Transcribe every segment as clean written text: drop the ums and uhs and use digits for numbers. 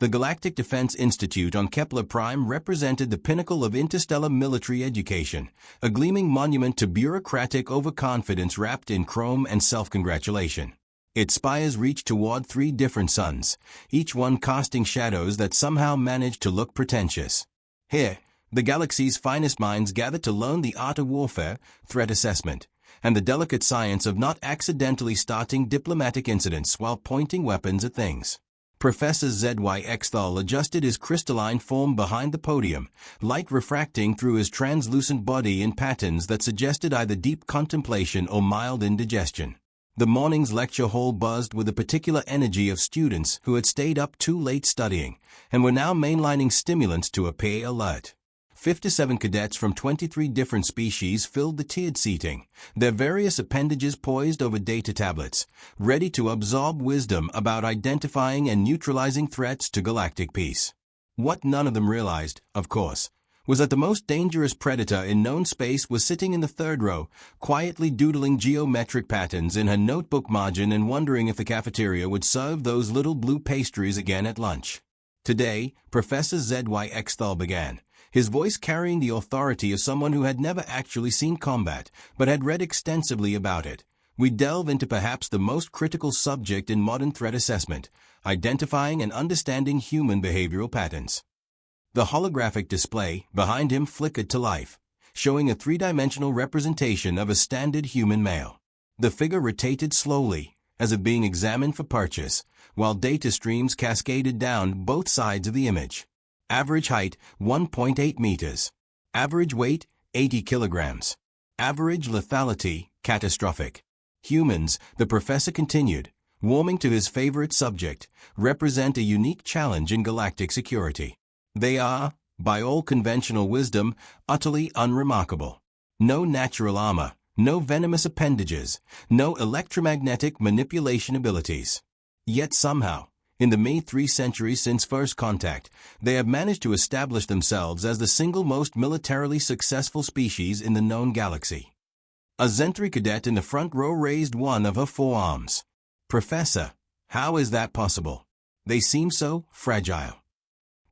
The Galactic Defense Institute on Kepler Prime represented the pinnacle of interstellar military education, a gleaming monument to bureaucratic overconfidence wrapped in chrome and self-congratulation. Its spires reached toward 3 different suns, each one casting shadows that somehow managed to look pretentious. Here, the galaxy's finest minds gathered to learn the art of warfare, threat assessment, and the delicate science of not accidentally starting diplomatic incidents while pointing weapons at things. Professor Zyx'thul adjusted his crystalline form behind the podium, light refracting through his translucent body in patterns that suggested either deep contemplation or mild indigestion. The morning's lecture hall buzzed with the particular energy of students who had stayed up too late studying and were now mainlining stimulants to appear alert. 57 cadets from 23 different species filled the tiered seating, their various appendages poised over data tablets, ready to absorb wisdom about identifying and neutralizing threats to galactic peace. What none of them realized, of course, was that the most dangerous predator in known space was sitting in the third row, quietly doodling geometric patterns in her notebook margin and wondering if the cafeteria would serve those little blue pastries again at lunch. Today, Professor Zyx'thul began, his voice carrying the authority of someone who had never actually seen combat, but had read extensively about it. We delve into perhaps the most critical subject in modern threat assessment, identifying and understanding human behavioral patterns. The holographic display behind him flickered to life, showing a 3-dimensional representation of a standard human male. The figure rotated slowly, as if being examined for purchase, while data streams cascaded down both sides of the image. Average height, 1.8 meters. Average weight, 80 kilograms. Average lethality, catastrophic. Humans, the professor continued, warming to his favorite subject, represent a unique challenge in galactic security. They are, by all conventional wisdom, utterly unremarkable. No natural armor, no venomous appendages, no electromagnetic manipulation abilities. Yet somehow, in the mere 3 centuries since first contact, they have managed to establish themselves as the single most militarily successful species in the known galaxy. A Zyx'thul cadet in the front row raised one of her forearms. Professor, how is that possible? They seem so fragile.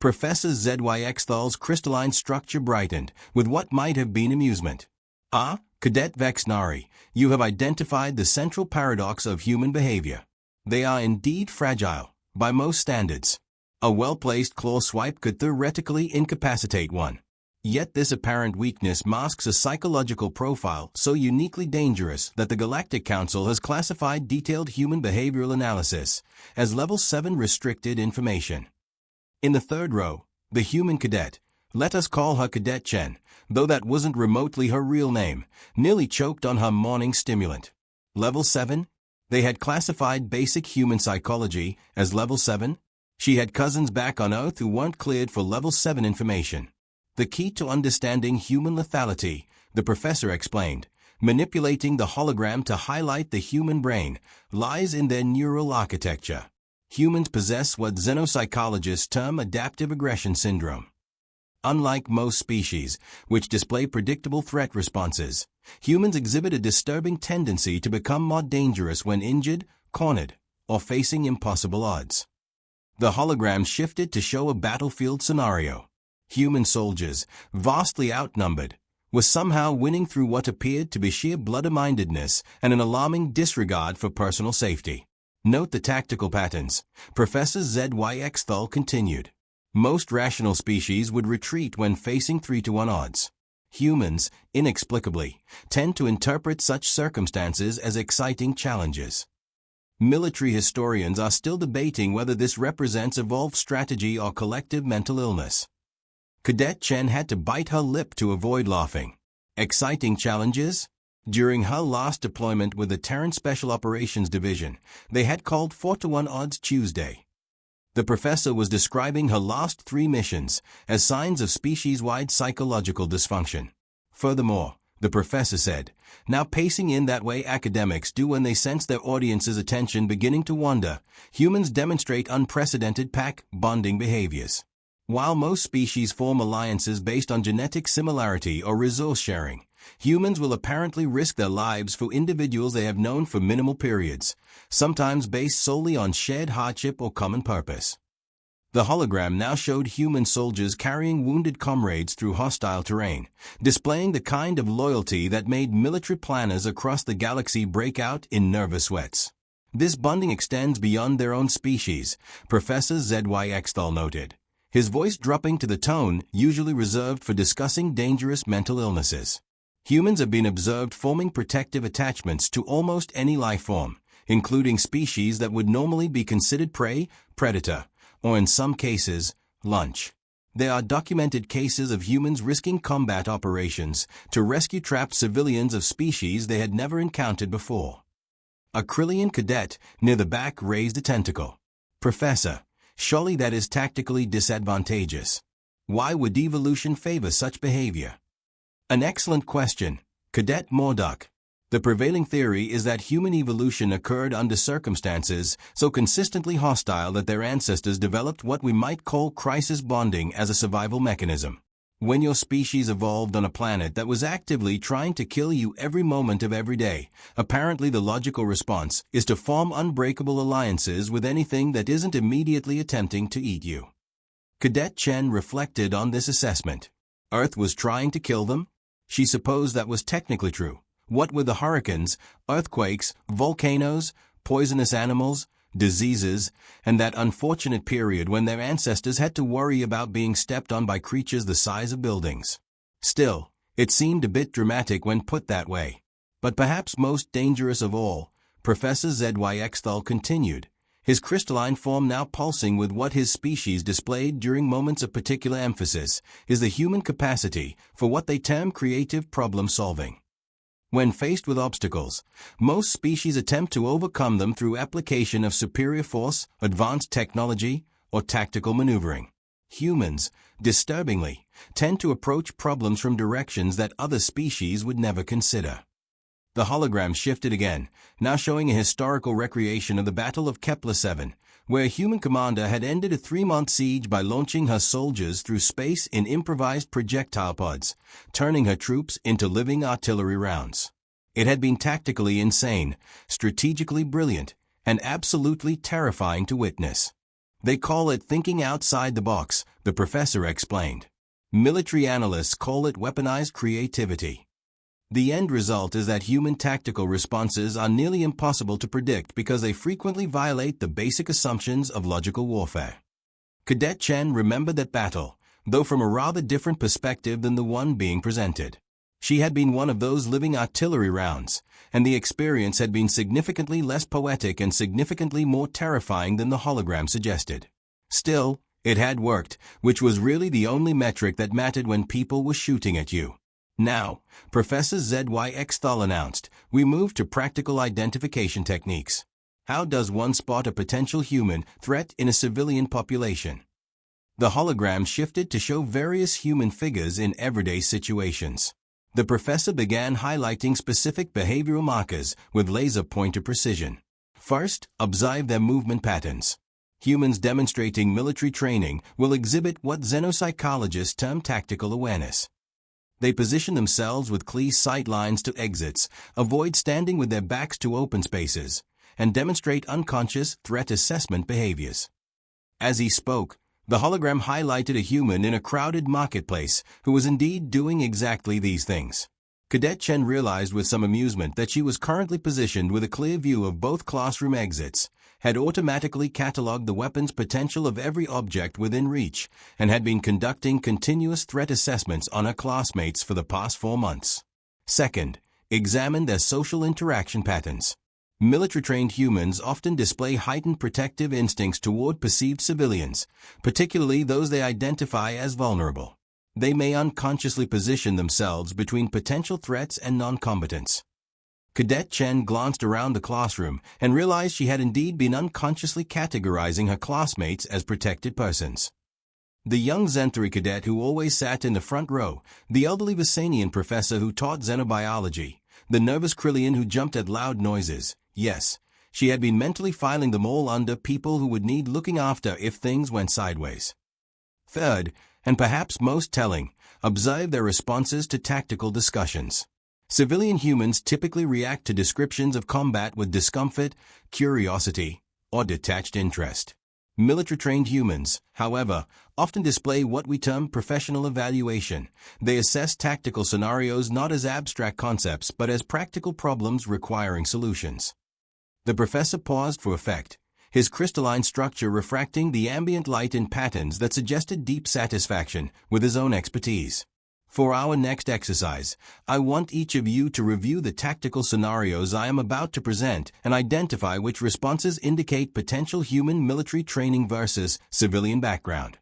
Professor Zyx'thul's crystalline structure brightened with what might have been amusement. Ah, Cadet Vexnari, you have identified the central paradox of human behavior. They are indeed fragile, by most standards. A well-placed claw swipe could theoretically incapacitate one. Yet this apparent weakness masks a psychological profile so uniquely dangerous that the Galactic Council has classified detailed human behavioral analysis as Level 7 restricted information. In the third row, the human cadet, let us call her Cadet Chen, though that wasn't remotely her real name, nearly choked on her morning stimulant. Level 7? They had classified basic human psychology as Level 7. She had cousins back on Earth who weren't cleared for Level 7 information. The key to understanding human lethality, the professor explained, manipulating the hologram to highlight the human brain, lies in their neural architecture. Humans possess what xenopsychologists term adaptive aggression syndrome. Unlike most species, which display predictable threat responses, humans exhibit a disturbing tendency to become more dangerous when injured, cornered, or facing impossible odds. The hologram shifted to show a battlefield scenario. Human soldiers, vastly outnumbered, were somehow winning through what appeared to be sheer bloody-mindedness and an alarming disregard for personal safety. Note the tactical patterns. Professor Zyx'thul continued. Most rational species would retreat when facing 3-to-1 odds. Humans, inexplicably, tend to interpret such circumstances as exciting challenges. Military historians are still debating whether this represents evolved strategy or collective mental illness. Cadet Chen had to bite her lip to avoid laughing. Exciting challenges? During her last deployment with the Terran Special Operations Division, they had called 4-to-1 odds Tuesday. The professor was describing her last 3 missions as signs of species-wide psychological dysfunction. Furthermore, the professor said, now pacing in that way academics do when they sense their audience's attention beginning to wander, humans demonstrate unprecedented pack bonding behaviors. While most species form alliances based on genetic similarity or resource sharing, humans will apparently risk their lives for individuals they have known for minimal periods, sometimes based solely on shared hardship or common purpose. The hologram now showed human soldiers carrying wounded comrades through hostile terrain, displaying the kind of loyalty that made military planners across the galaxy break out in nervous sweats. This bonding extends beyond their own species, Professor Zyx'thul noted, his voice dropping to the tone usually reserved for discussing dangerous mental illnesses. Humans have been observed forming protective attachments to almost any life form, including species that would normally be considered prey, predator, or in some cases, lunch. There are documented cases of humans risking combat operations to rescue trapped civilians of species they had never encountered before. A Krillian cadet near the back raised a tentacle. Professor, surely that is tactically disadvantageous. Why would evolution favor such behavior? An excellent question, Cadet Morduck. The prevailing theory is that human evolution occurred under circumstances so consistently hostile that their ancestors developed what we might call crisis bonding as a survival mechanism. When your species evolved on a planet that was actively trying to kill you every moment of every day, apparently the logical response is to form unbreakable alliances with anything that isn't immediately attempting to eat you. Cadet Chen reflected on this assessment. Earth was trying to kill them? She supposed that was technically true. What with the hurricanes, earthquakes, volcanoes, poisonous animals, diseases, and that unfortunate period when their ancestors had to worry about being stepped on by creatures the size of buildings. Still, it seemed a bit dramatic when put that way. But perhaps most dangerous of all, Professor Zyx'thul continued, his crystalline form now pulsing with what his species displayed during moments of particular emphasis, is the human capacity for what they term creative problem-solving. When faced with obstacles, most species attempt to overcome them through application of superior force, advanced technology, or tactical maneuvering. Humans, disturbingly, tend to approach problems from directions that other species would never consider. The hologram shifted again, now showing a historical recreation of the Battle of Kepler-7, where a human commander had ended a 3-month siege by launching her soldiers through space in improvised projectile pods, turning her troops into living artillery rounds. It had been tactically insane, strategically brilliant, and absolutely terrifying to witness. They call it thinking outside the box, the professor explained. Military analysts call it weaponized creativity. The end result is that human tactical responses are nearly impossible to predict because they frequently violate the basic assumptions of logical warfare. Cadet Chen remembered that battle, though from a rather different perspective than the one being presented. She had been one of those living artillery rounds, and the experience had been significantly less poetic and significantly more terrifying than the hologram suggested. Still, it had worked, which was really the only metric that mattered when people were shooting at you. Now, Professor Zyx'thul announced, we move to practical identification techniques. How does one spot a potential human threat in a civilian population? The hologram shifted to show various human figures in everyday situations. The professor began highlighting specific behavioral markers with laser pointer precision. First, observe their movement patterns. Humans demonstrating military training will exhibit what xenopsychologists term tactical awareness. They position themselves with clear sight lines to exits, avoid standing with their backs to open spaces, and demonstrate unconscious threat assessment behaviors. As he spoke, the hologram highlighted a human in a crowded marketplace who was indeed doing exactly these things. Cadet Chen realized with some amusement that she was currently positioned with a clear view of both classroom exits, had automatically catalogued the weapon's potential of every object within reach, and had been conducting continuous threat assessments on her classmates for the past 4 months. Second, examine their social interaction patterns. Military-trained humans often display heightened protective instincts toward perceived civilians, particularly those they identify as vulnerable. They may unconsciously position themselves between potential threats and non-combatants. Cadet Chen glanced around the classroom and realized she had indeed been unconsciously categorizing her classmates as protected persons. The young Zyx'thul cadet who always sat in the front row, the elderly Visanian professor who taught xenobiology, the nervous Krillian who jumped at loud noises. Yes, she had been mentally filing them all under people who would need looking after if things went sideways. Third, and perhaps most telling, observe their responses to tactical discussions. Civilian humans typically react to descriptions of combat with discomfort, curiosity, or detached interest. Military-trained humans, however, often display what we term professional evaluation. They assess tactical scenarios not as abstract concepts but as practical problems requiring solutions. The professor paused for effect, his crystalline structure refracting the ambient light in patterns that suggested deep satisfaction with his own expertise. For our next exercise, I want each of you to review the tactical scenarios I am about to present and identify which responses indicate potential human military training versus civilian background.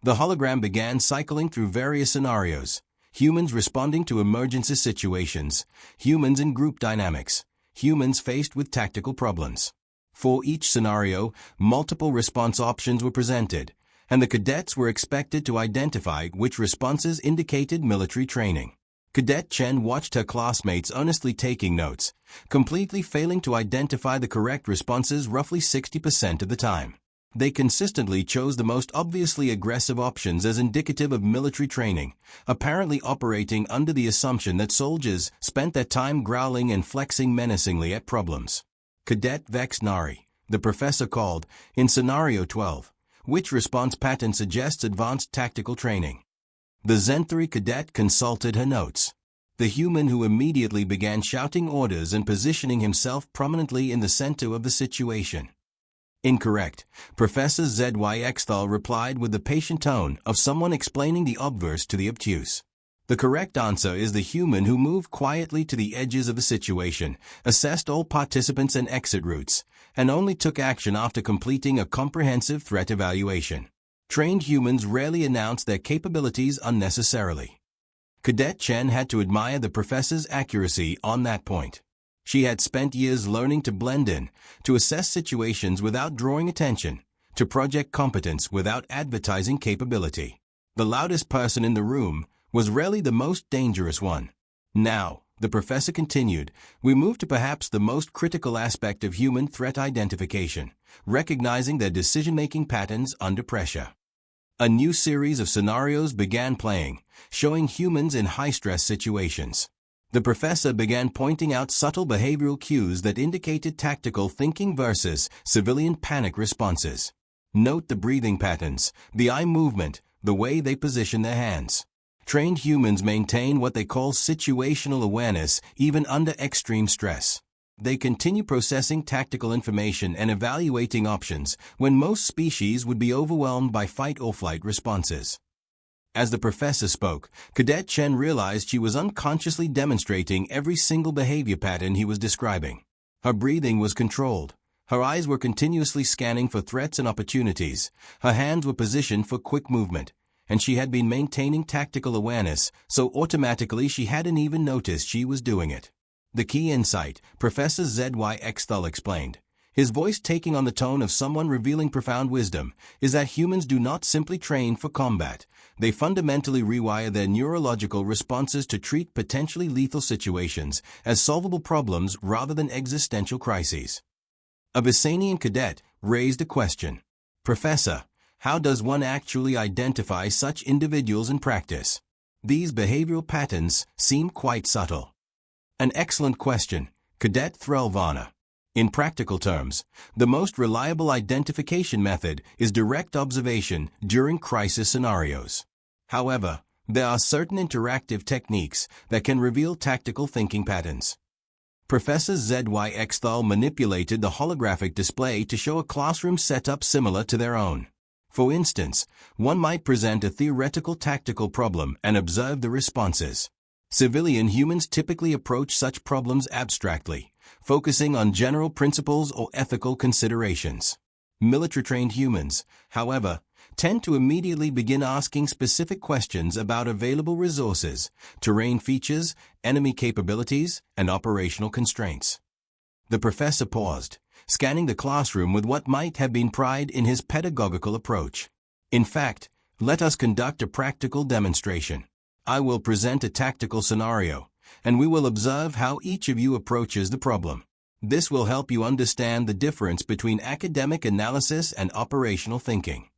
The hologram began cycling through various scenarios: humans responding to emergency situations, humans in group dynamics, humans faced with tactical problems. For each scenario, multiple response options were presented, and the cadets were expected to identify which responses indicated military training. Cadet Chen watched her classmates earnestly taking notes, completely failing to identify the correct responses roughly 60% of the time. They consistently chose the most obviously aggressive options as indicative of military training, apparently operating under the assumption that soldiers spent their time growling and flexing menacingly at problems. Cadet Vex Nari, the professor called, in Scenario 12. Which response pattern suggests advanced tactical training? The Zyx'thul cadet consulted her notes. The human who immediately began shouting orders and positioning himself prominently in the center of the situation. Incorrect. Professor Zyx'thul replied with the patient tone of someone explaining the obverse to the obtuse. The correct answer is the human who moved quietly to the edges of the situation, assessed all participants and exit routes, and only took action after completing a comprehensive threat evaluation. Trained humans rarely announce their capabilities unnecessarily. Cadet Chen had to admire the professor's accuracy on that point. She had spent years learning to blend in, to assess situations without drawing attention, to project competence without advertising capability. The loudest person in the room was rarely the most dangerous one. Now, the professor continued, we move to perhaps the most critical aspect of human threat identification, recognizing their decision-making patterns under pressure. A new series of scenarios began playing, showing humans in high-stress situations. The professor began pointing out subtle behavioral cues that indicated tactical thinking versus civilian panic responses. Note the breathing patterns, the eye movement, the way they position their hands. Trained humans maintain what they call situational awareness even under extreme stress. They continue processing tactical information and evaluating options when most species would be overwhelmed by fight-or-flight responses. As the professor spoke, Cadet Chen realized she was unconsciously demonstrating every single behavior pattern he was describing. Her breathing was controlled. Her eyes were continuously scanning for threats and opportunities. Her hands were positioned for quick movement, and she had been maintaining tactical awareness, so automatically she hadn't even noticed she was doing it. The key insight, Professor Zyx'thul explained, his voice taking on the tone of someone revealing profound wisdom, is that humans do not simply train for combat. They fundamentally rewire their neurological responses to treat potentially lethal situations as solvable problems rather than existential crises. A Visanian cadet raised a question. Professor, how does one actually identify such individuals in practice? These behavioral patterns seem quite subtle. An excellent question, Cadet Threlvana. In practical terms, the most reliable identification method is direct observation during crisis scenarios. However, there are certain interactive techniques that can reveal tactical thinking patterns. Professor Zyx'thul manipulated the holographic display to show a classroom setup similar to their own. For instance, one might present a theoretical tactical problem and observe the responses. Civilian humans typically approach such problems abstractly, focusing on general principles or ethical considerations. Military-trained humans, however, tend to immediately begin asking specific questions about available resources, terrain features, enemy capabilities, and operational constraints. The professor paused, scanning the classroom with what might have been pride in his pedagogical approach. In fact, let us conduct a practical demonstration. I will present a tactical scenario, and we will observe how each of you approaches the problem. This will help you understand the difference between academic analysis and operational thinking.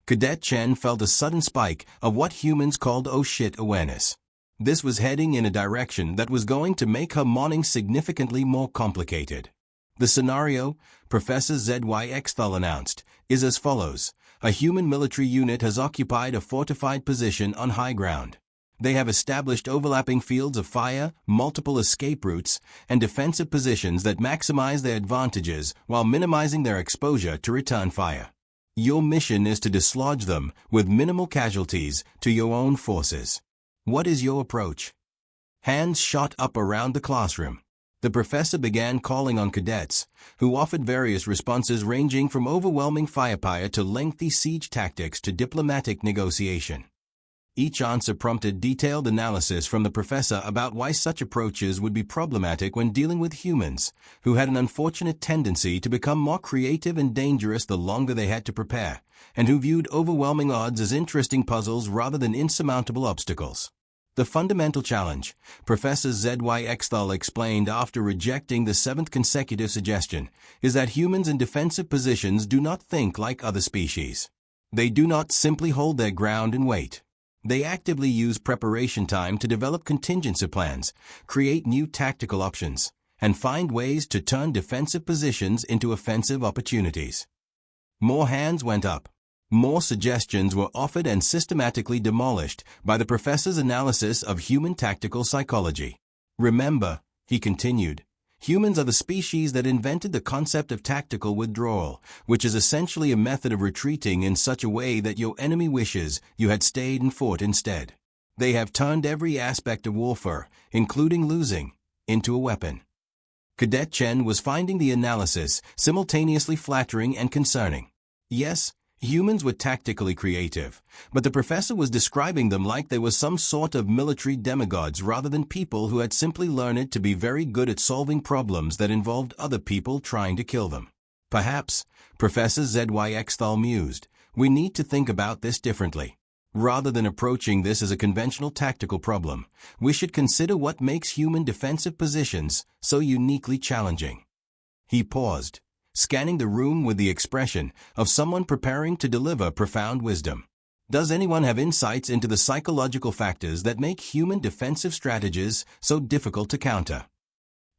Cadet Chen felt a sudden spike of what humans called "oh shit" awareness. This was heading in a direction that was going to make her morning significantly more complicated. The scenario, Professor Zyx'thul announced, is as follows. A human military unit has occupied a fortified position on high ground. They have established overlapping fields of fire, multiple escape routes, and defensive positions that maximize their advantages while minimizing their exposure to return fire. Your mission is to dislodge them with minimal casualties to your own forces. What is your approach? Hands shot up around the classroom. The professor began calling on cadets, who offered various responses ranging from overwhelming firepower to lengthy siege tactics to diplomatic negotiation. Each answer prompted detailed analysis from the professor about why such approaches would be problematic when dealing with humans, who had an unfortunate tendency to become more creative and dangerous the longer they had to prepare, and who viewed overwhelming odds as interesting puzzles rather than insurmountable obstacles. The fundamental challenge, Professor Zyx'thul explained after rejecting the seventh consecutive suggestion, is that humans in defensive positions do not think like other species. They do not simply hold their ground and wait. They actively use preparation time to develop contingency plans, create new tactical options, and find ways to turn defensive positions into offensive opportunities. More hands went up. More suggestions were offered and systematically demolished by the professor's analysis of human tactical psychology. Remember, he continued, humans are the species that invented the concept of tactical withdrawal, which is essentially a method of retreating in such a way that your enemy wishes you had stayed and fought instead. They have turned every aspect of warfare, including losing, into a weapon. Cadet Chen was finding the analysis simultaneously flattering and concerning. Yes, humans were tactically creative, but the professor was describing them like they were some sort of military demigods rather than people who had simply learned to be very good at solving problems that involved other people trying to kill them. Perhaps, Professor Zyx'thul mused, we need to think about this differently. Rather than approaching this as a conventional tactical problem, we should consider what makes human defensive positions so uniquely challenging. He paused, scanning the room with the expression of someone preparing to deliver profound wisdom. Does anyone have insights into the psychological factors that make human defensive strategies so difficult to counter?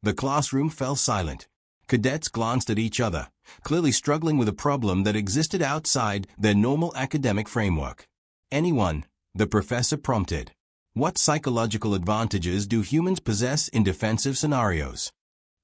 The classroom fell silent. Cadets glanced at each other, clearly struggling with a problem that existed outside their normal academic framework. Anyone? The professor prompted. What psychological advantages do humans possess in defensive scenarios?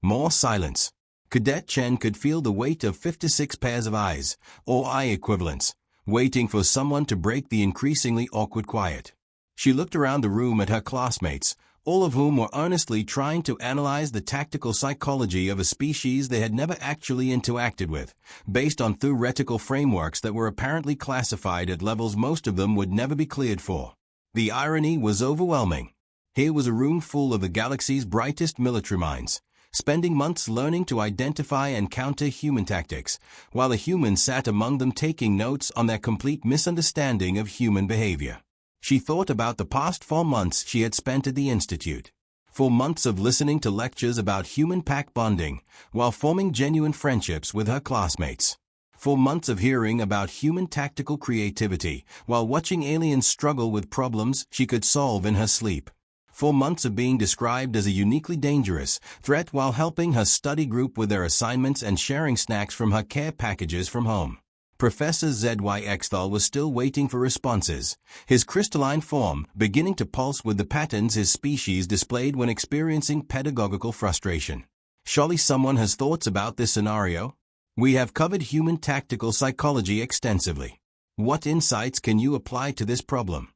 More silence. Cadet Chen could feel the weight of 56 pairs of eyes, or eye equivalents, waiting for someone to break the increasingly awkward quiet. She looked around the room at her classmates, all of whom were earnestly trying to analyze the tactical psychology of a species they had never actually interacted with, based on theoretical frameworks that were apparently classified at levels most of them would never be cleared for. The irony was overwhelming. Here was a room full of the galaxy's brightest military minds, spending months learning to identify and counter human tactics, while a human sat among them taking notes on their complete misunderstanding of human behavior. She thought about the past 4 months she had spent at the Institute. 4 months of listening to lectures about human pack bonding, while forming genuine friendships with her classmates. 4 months of hearing about human tactical creativity, while watching aliens struggle with problems she could solve in her sleep. 4 months of being described as a uniquely dangerous threat while helping her study group with their assignments and sharing snacks from her care packages from home. Professor Zyx'thul was still waiting for responses, his crystalline form beginning to pulse with the patterns his species displayed when experiencing pedagogical frustration. Surely someone has thoughts about this scenario? We have covered human tactical psychology extensively. What insights can you apply to this problem?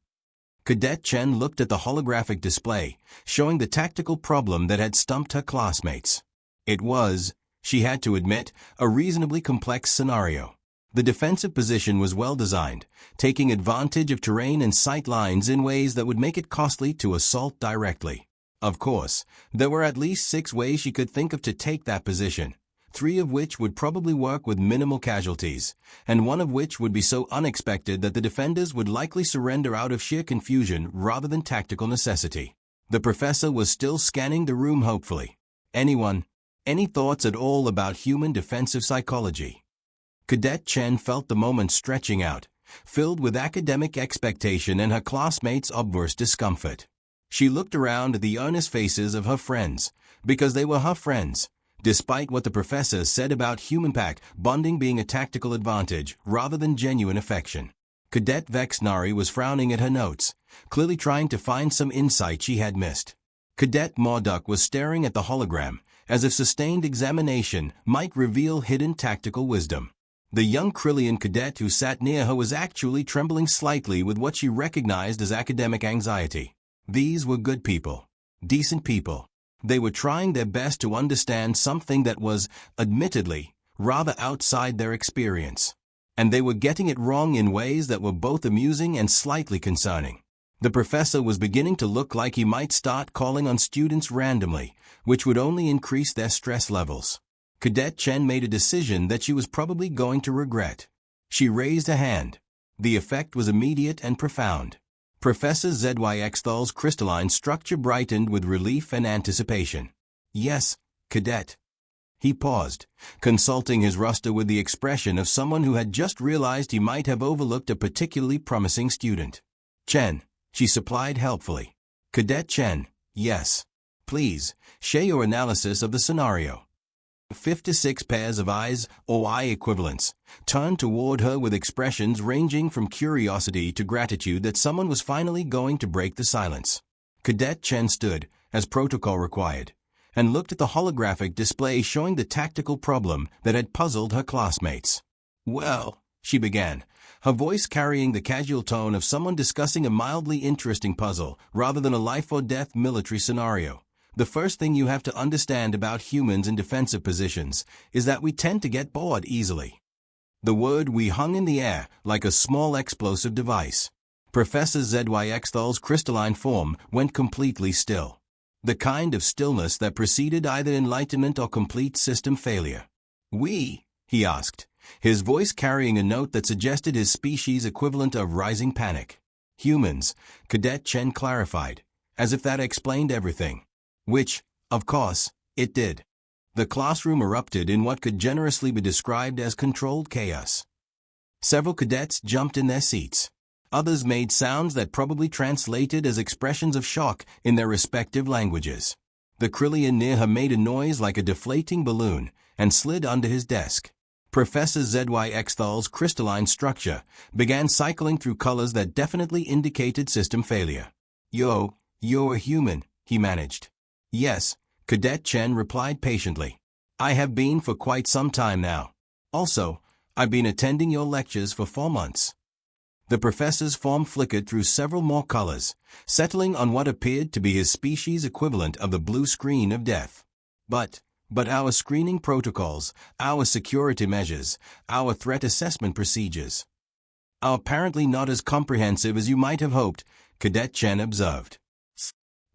Cadet Chen looked at the holographic display, showing the tactical problem that had stumped her classmates. It was, she had to admit, a reasonably complex scenario. The defensive position was well designed, taking advantage of terrain and sight lines in ways that would make it costly to assault directly. Of course, there were at least 6 ways she could think of to take that position, 3 of which would probably work with minimal casualties, and 1 of which would be so unexpected that the defenders would likely surrender out of sheer confusion rather than tactical necessity. The professor was still scanning the room hopefully. Anyone? Any thoughts at all about human defensive psychology? Cadet Chen felt the moment stretching out, filled with academic expectation and her classmates' obvious discomfort. She looked around at the earnest faces of her friends, because they were her friends, despite what the professor said about human-pack bonding being a tactical advantage rather than genuine affection. Cadet Vexnari was frowning at her notes, clearly trying to find some insight she had missed. Cadet Marduk was staring at the hologram, as if sustained examination might reveal hidden tactical wisdom. The young Krillian cadet who sat near her was actually trembling slightly with what she recognized as academic anxiety. These were good people. Decent people. They were trying their best to understand something that was, admittedly, rather outside their experience. And they were getting it wrong in ways that were both amusing and slightly concerning. The professor was beginning to look like he might start calling on students randomly, which would only increase their stress levels. Cadet Chen made a decision that she was probably going to regret. She raised a hand. The effect was immediate and profound. Professor Zyx'thul's crystalline structure brightened with relief and anticipation. Yes, Cadet. He paused, consulting his roster with the expression of someone who had just realized he might have overlooked a particularly promising student. Chen, she supplied helpfully. Cadet Chen, yes. Please, share your analysis of the scenario. 56 pairs of eyes, or eye equivalents, turned toward her with expressions ranging from curiosity to gratitude that someone was finally going to break the silence. Cadet Chen stood, as protocol required, and looked at the holographic display showing the tactical problem that had puzzled her classmates. Well, she began, her voice carrying the casual tone of someone discussing a mildly interesting puzzle rather than a life-or-death military scenario. The first thing you have to understand about humans in defensive positions is that we tend to get bored easily. The word "we" hung in the air like a small explosive device. Professor Zyx'thul's crystalline form went completely still. The kind of stillness that preceded either enlightenment or complete system failure. "We?" he asked, his voice carrying a note that suggested his species' equivalent of rising panic. "Humans," Cadet Chen clarified, as if that explained everything. Which, of course, it did. The classroom erupted in what could generously be described as controlled chaos. Several cadets jumped in their seats. Others made sounds that probably translated as expressions of shock in their respective languages. The Krillian near her made a noise like a deflating balloon and slid under his desk. Professor Zyx'thul's crystalline structure began cycling through colors that definitely indicated system failure. You're a human," he managed. "Yes," Cadet Chen replied patiently. "I have been for quite some time now. Also, I've been attending your lectures for 4 months." The professor's form flickered through several more colors, settling on what appeared to be his species' equivalent of the blue screen of death. But our screening protocols, our security measures, our threat assessment procedures are apparently not as comprehensive as you might have hoped, Cadet Chen observed.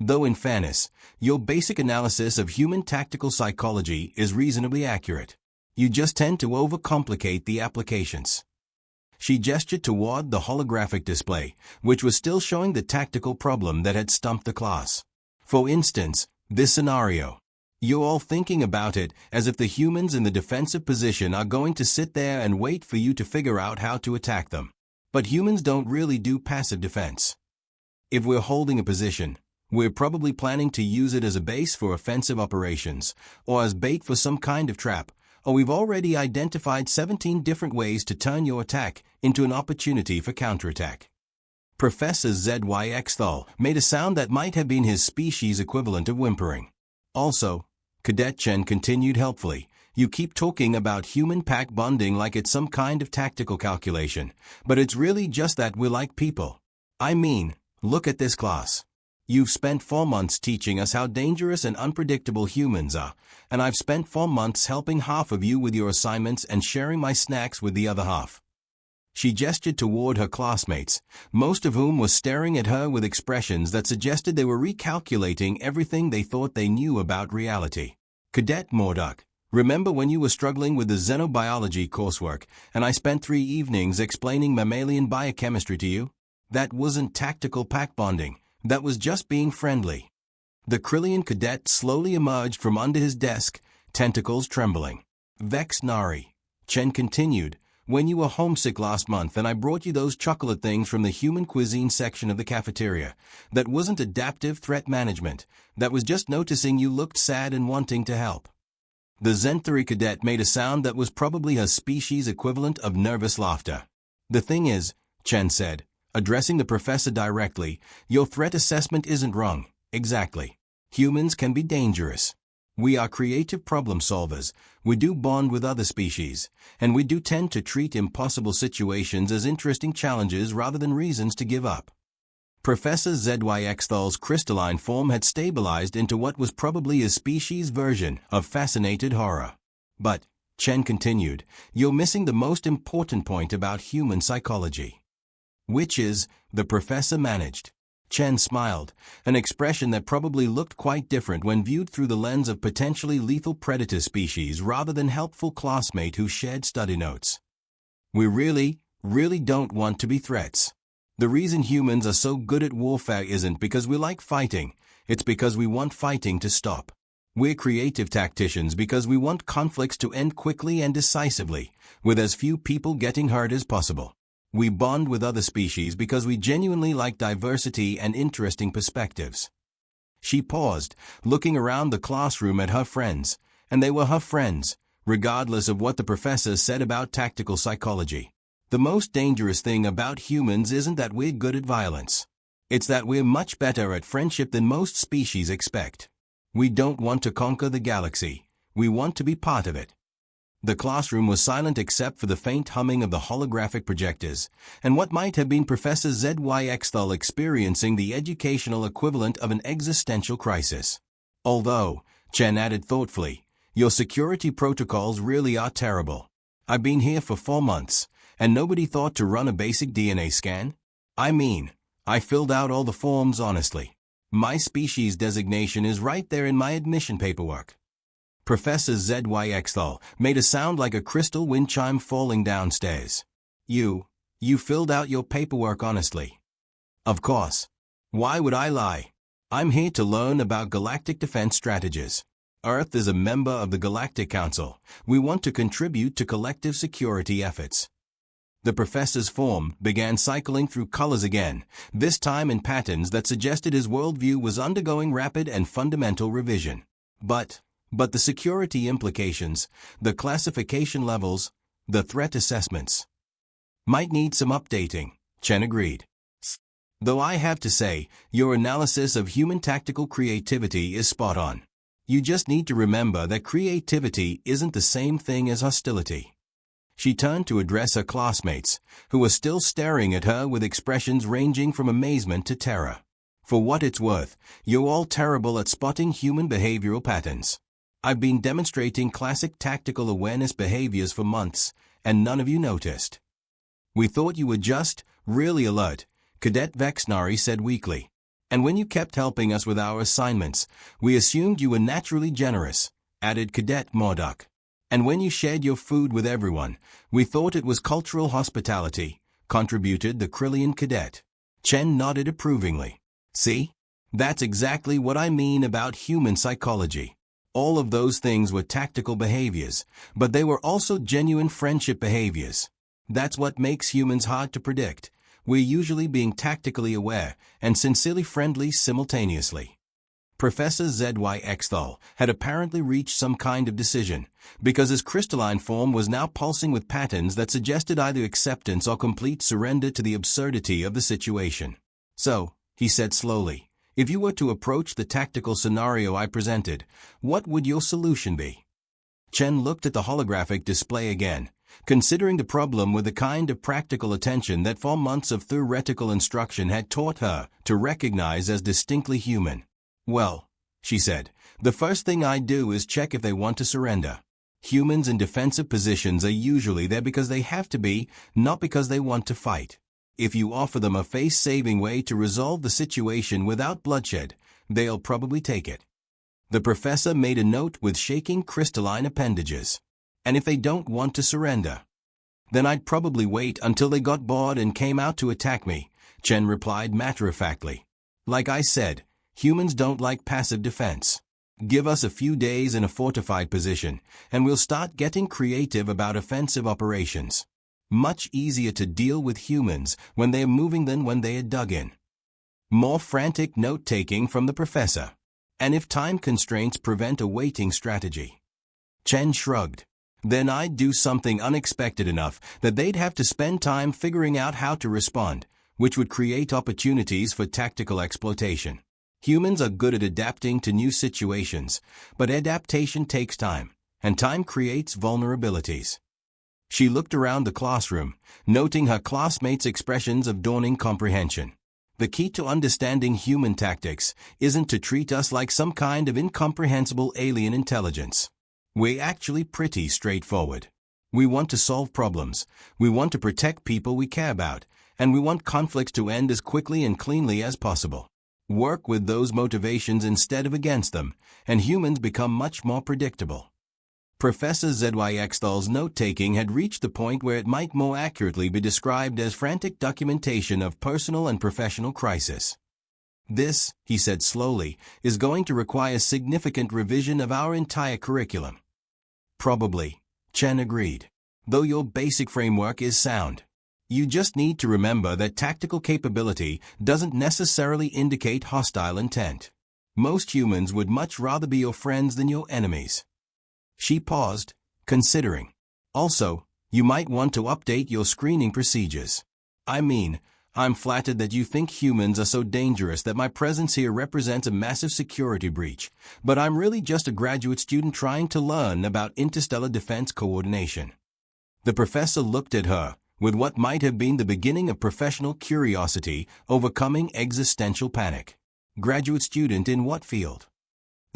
Though in fairness, your basic analysis of human tactical psychology is reasonably accurate. You just tend to overcomplicate the applications. She gestured toward the holographic display, which was still showing the tactical problem that had stumped the class. For instance, this scenario. You're all thinking about it as if the humans in the defensive position are going to sit there and wait for you to figure out how to attack them. But humans don't really do passive defense. If we're holding a position, we're probably planning to use it as a base for offensive operations, or as bait for some kind of trap, or we've already identified 17 different ways to turn your attack into an opportunity for counterattack. Professor Zyx'thul made a sound that might have been his species' equivalent of whimpering. Also, Cadet Chen continued helpfully, you keep talking about human-pack bonding like it's some kind of tactical calculation, but it's really just that we're like people. I mean, look at this class. You've spent 4 months teaching us how dangerous and unpredictable humans are, and I've spent 4 months helping half of you with your assignments and sharing my snacks with the other half. She gestured toward her classmates, most of whom were staring at her with expressions that suggested they were recalculating everything they thought they knew about reality. Cadet Marduk, remember when you were struggling with the xenobiology coursework, and I spent 3 evenings explaining mammalian biochemistry to you? That wasn't tactical pack bonding. That was just being friendly. The Krillian cadet slowly emerged from under his desk, tentacles trembling. Vexnari, Chen continued, when you were homesick last month and I brought you those chocolate things from the human cuisine section of the cafeteria, that wasn't adaptive threat management, that was just noticing you looked sad and wanting to help. The Zyx'thul cadet made a sound that was probably her species' equivalent of nervous laughter. The thing is, Chen said, addressing the professor directly, your threat assessment isn't wrong, exactly. Humans can be dangerous. We are creative problem solvers, we do bond with other species, and we do tend to treat impossible situations as interesting challenges rather than reasons to give up. Professor Zyx'thul's crystalline form had stabilized into what was probably his species' version of fascinated horror. But, Chen continued, you're missing the most important point about human psychology. Which is, the professor managed. Chen smiled, an expression that probably looked quite different when viewed through the lens of potentially lethal predator species rather than helpful classmate who shared study notes. We really don't want to be threats. The reason humans are so good at warfare isn't because we like fighting, it's because we want fighting to stop. We're creative tacticians because we want conflicts to end quickly and decisively, with as few people getting hurt as possible. We bond with other species because we genuinely like diversity and interesting perspectives. She paused, looking around the classroom at her friends, and they were her friends, regardless of what the professor said about tactical psychology. The most dangerous thing about humans isn't that we're good at violence. It's that we're much better at friendship than most species expect. We don't want to conquer the galaxy, we want to be part of it. The classroom was silent except for the faint humming of the holographic projectors, and what might have been Professor Zyx'thul experiencing the educational equivalent of an existential crisis. Although, Chen added thoughtfully, your security protocols really are terrible. I've been here for 4 months, and nobody thought to run a basic DNA scan? I mean, I filled out all the forms honestly. My species designation is right there in my admission paperwork. Professor Zyx'thul made a sound like a crystal wind chime falling downstairs. You filled out your paperwork honestly. Of course. Why would I lie? I'm here to learn about galactic defense strategies. Earth is a member of the Galactic Council. We want to contribute to collective security efforts. The professor's form began cycling through colors again, this time in patterns that suggested his worldview was undergoing rapid and fundamental revision. But the security implications, the classification levels, the threat assessments might need some updating, Chen agreed. Though I have to say, your analysis of human tactical creativity is spot on. You just need to remember that creativity isn't the same thing as hostility. She turned to address her classmates, who were still staring at her with expressions ranging from amazement to terror. For what it's worth, you're all terrible at spotting human behavioral patterns. I've been demonstrating classic tactical awareness behaviors for months, and none of you noticed. We thought you were just really alert, Cadet Vexnari said weakly. And when you kept helping us with our assignments, we assumed you were naturally generous, added Cadet Morduk. And when you shared your food with everyone, we thought it was cultural hospitality, contributed the Krillian cadet. Chen nodded approvingly. See? That's exactly what I mean about human psychology. All of those things were tactical behaviors, but they were also genuine friendship behaviors. That's what makes humans hard to predict. We're usually being tactically aware and sincerely friendly simultaneously. Professor Zyx'thul had apparently reached some kind of decision, because his crystalline form was now pulsing with patterns that suggested either acceptance or complete surrender to the absurdity of the situation. So, he said slowly, if you were to approach the tactical scenario I presented, what would your solution be? Chen looked at the holographic display again, considering the problem with the kind of practical attention that 4 months of theoretical instruction had taught her to recognize as distinctly human. Well, she said, the first thing I do is check if they want to surrender. Humans in defensive positions are usually there because they have to be, not because they want to fight. If you offer them a face-saving way to resolve the situation without bloodshed, they'll probably take it. The professor made a note with shaking crystalline appendages. And if they don't want to surrender, then I'd probably wait until they got bored and came out to attack me, Chen replied matter-of-factly. Like I said, humans don't like passive defense. Give us a few days in a fortified position, and we'll start getting creative about offensive operations. Much easier to deal with humans when they are moving than when they are dug in. More frantic note-taking from the professor. And if time constraints prevent a waiting strategy, Chen shrugged. Then I'd do something unexpected enough that they'd have to spend time figuring out how to respond, which would create opportunities for tactical exploitation. Humans are good at adapting to new situations, but adaptation takes time, and time creates vulnerabilities. She looked around the classroom, noting her classmates' expressions of dawning comprehension. The key to understanding human tactics isn't to treat us like some kind of incomprehensible alien intelligence. We're actually pretty straightforward. We want to solve problems, we want to protect people we care about, and we want conflicts to end as quickly and cleanly as possible. Work with those motivations instead of against them, and humans become much more predictable. Professor Zyx'thul's note-taking had reached the point where it might more accurately be described as frantic documentation of personal and professional crisis. This, he said slowly, is going to require significant revision of our entire curriculum. Probably, Chen agreed. Though your basic framework is sound. You just need to remember that tactical capability doesn't necessarily indicate hostile intent. Most humans would much rather be your friends than your enemies. She paused, considering. Also, you might want to update your screening procedures. I'm flattered that you think humans are so dangerous that my presence here represents a massive security breach, but I'm really just a graduate student trying to learn about interstellar defense coordination. The professor looked at her, with what might have been the beginning of professional curiosity overcoming existential panic. Graduate student in what field?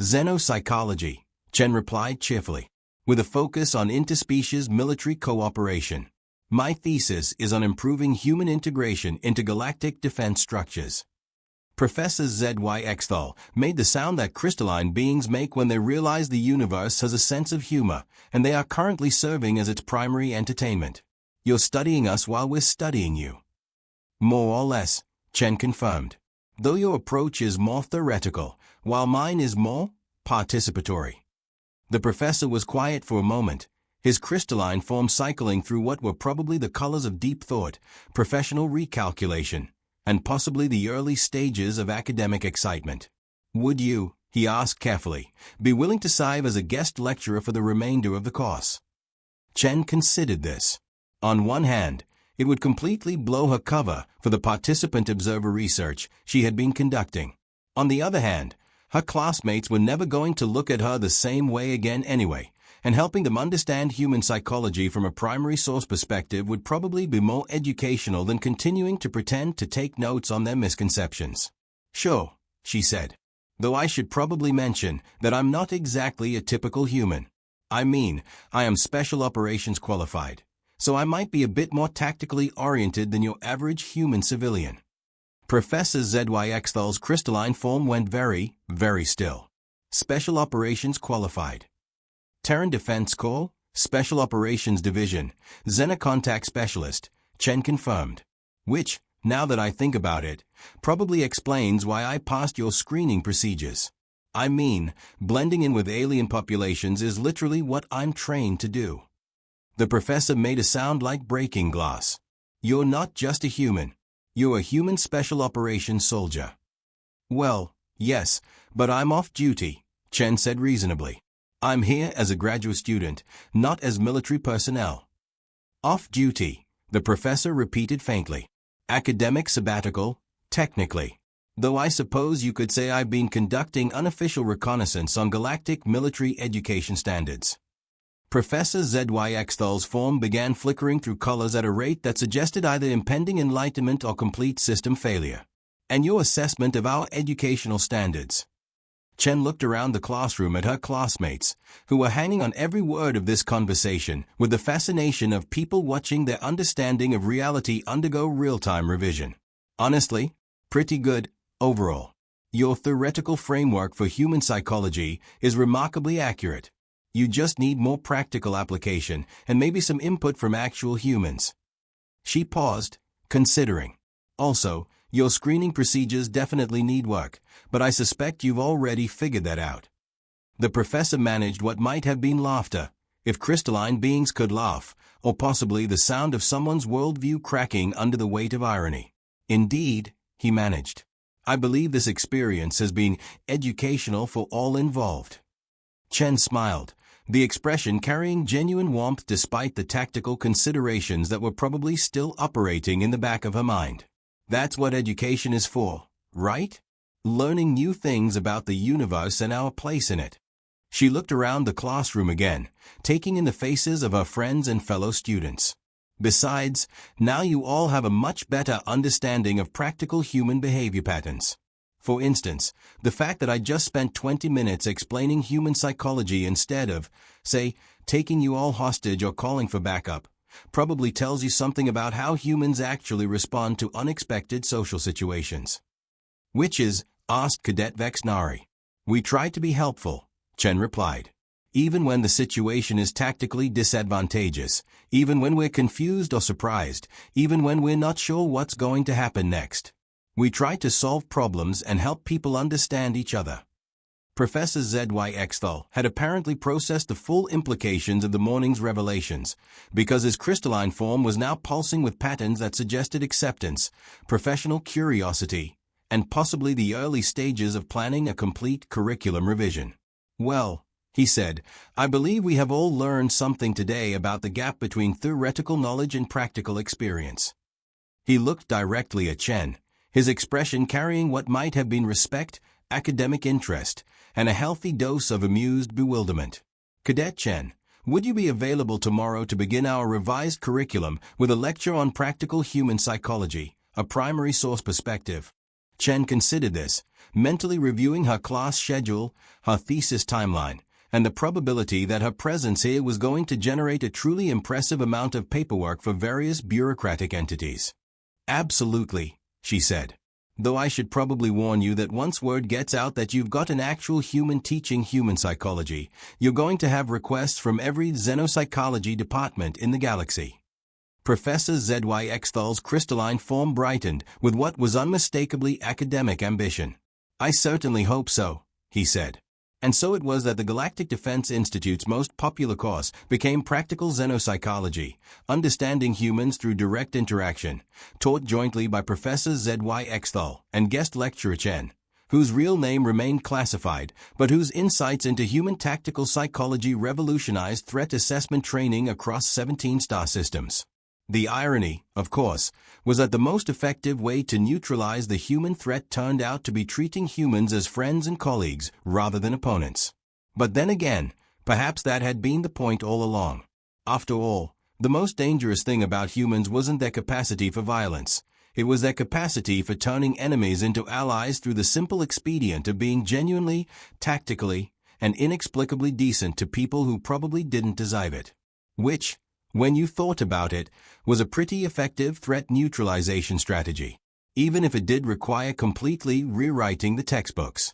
Xenopsychology, Chen replied cheerfully, with a focus on interspecies military cooperation. My thesis is on improving human integration into galactic defense structures. Professor Zyx'thul made the sound that crystalline beings make when they realize the universe has a sense of humor, and they are currently serving as its primary entertainment. You're studying us while we're studying you. More or less, Chen confirmed. Though your approach is more theoretical, while mine is more participatory. The professor was quiet for a moment, his crystalline form cycling through what were probably the colors of deep thought, professional recalculation, and possibly the early stages of academic excitement. Would you, he asked carefully, be willing to serve as a guest lecturer for the remainder of the course? Chen considered this. On one hand, it would completely blow her cover for the participant-observer research she had been conducting. On the other hand, her classmates were never going to look at her the same way again anyway, and helping them understand human psychology from a primary source perspective would probably be more educational than continuing to pretend to take notes on their misconceptions. Sure, she said. Though I should probably mention that I'm not exactly a typical human. I am special operations qualified, so I might be a bit more tactically oriented than your average human civilian. Professor Zyx'thul's crystalline form went very, very still. Special operations qualified. Terran Defense Corps, Special Operations Division, Xenocontact Specialist, Chen confirmed. Which, now that I think about it, probably explains why I passed your screening procedures. Blending in with alien populations is literally what I'm trained to do. The professor made a sound like breaking glass. You're not just a human. You're a human special operations soldier. Well, yes, but I'm off duty, Chen said reasonably. I'm here as a graduate student, not as military personnel. Off duty, the professor repeated faintly. Academic sabbatical, technically. Though I suppose you could say I've been conducting unofficial reconnaissance on galactic military education standards. Professor Zyx'thul's form began flickering through colors at a rate that suggested either impending enlightenment or complete system failure. And your assessment of our educational standards. Chen looked around the classroom at her classmates, who were hanging on every word of this conversation with the fascination of people watching their understanding of reality undergo real-time revision. Honestly, pretty good, overall. Your theoretical framework for human psychology is remarkably accurate. You just need more practical application and maybe some input from actual humans. She paused, considering. Also, your screening procedures definitely need work, but I suspect you've already figured that out. The professor managed what might have been laughter, if crystalline beings could laugh, or possibly the sound of someone's worldview cracking under the weight of irony. Indeed, he managed. I believe this experience has been educational for all involved. Chen smiled, the expression carrying genuine warmth despite the tactical considerations that were probably still operating in the back of her mind. That's what education is for, right? Learning new things about the universe and our place in it. She looked around the classroom again, taking in the faces of her friends and fellow students. Besides, now you all have a much better understanding of practical human behavior patterns. For instance, the fact that I just spent 20 minutes explaining human psychology instead of, say, taking you all hostage or calling for backup, probably tells you something about how humans actually respond to unexpected social situations. Which is, asked Cadet Vexnari. We try to be helpful, Chen replied. Even when the situation is tactically disadvantageous, even when we're confused or surprised, even when we're not sure what's going to happen next. We try to solve problems and help people understand each other. Professor Zyx'thul had apparently processed the full implications of the morning's revelations, because his crystalline form was now pulsing with patterns that suggested acceptance, professional curiosity, and possibly the early stages of planning a complete curriculum revision. Well, he said, I believe we have all learned something today about the gap between theoretical knowledge and practical experience. He looked directly at Chen, his expression carrying what might have been respect, academic interest, and a healthy dose of amused bewilderment. Cadet Chen, would you be available tomorrow to begin our revised curriculum with a lecture on practical human psychology, a primary source perspective? Chen considered this, mentally reviewing her class schedule, her thesis timeline, and the probability that her presence here was going to generate a truly impressive amount of paperwork for various bureaucratic entities. Absolutely, she said. Though I should probably warn you that once word gets out that you've got an actual human teaching human psychology, you're going to have requests from every xenopsychology department in the galaxy. Professor Zyx'thul's crystalline form brightened with what was unmistakably academic ambition. I certainly hope so, he said. And so it was that the Galactic Defense Institute's most popular course became Practical Xenopsychology, Understanding Humans Through Direct Interaction, taught jointly by Professor Zyx'thul and guest lecturer Chen, whose real name remained classified, but whose insights into human tactical psychology revolutionized threat assessment training across 17 star systems. The irony, of course, was that the most effective way to neutralize the human threat turned out to be treating humans as friends and colleagues rather than opponents. But then again, perhaps that had been the point all along. After all, the most dangerous thing about humans wasn't their capacity for violence. It was their capacity for turning enemies into allies through the simple expedient of being genuinely, tactically, and inexplicably decent to people who probably didn't deserve it. Which, when you thought about it, was a pretty effective threat neutralization strategy, even if it did require completely rewriting the textbooks.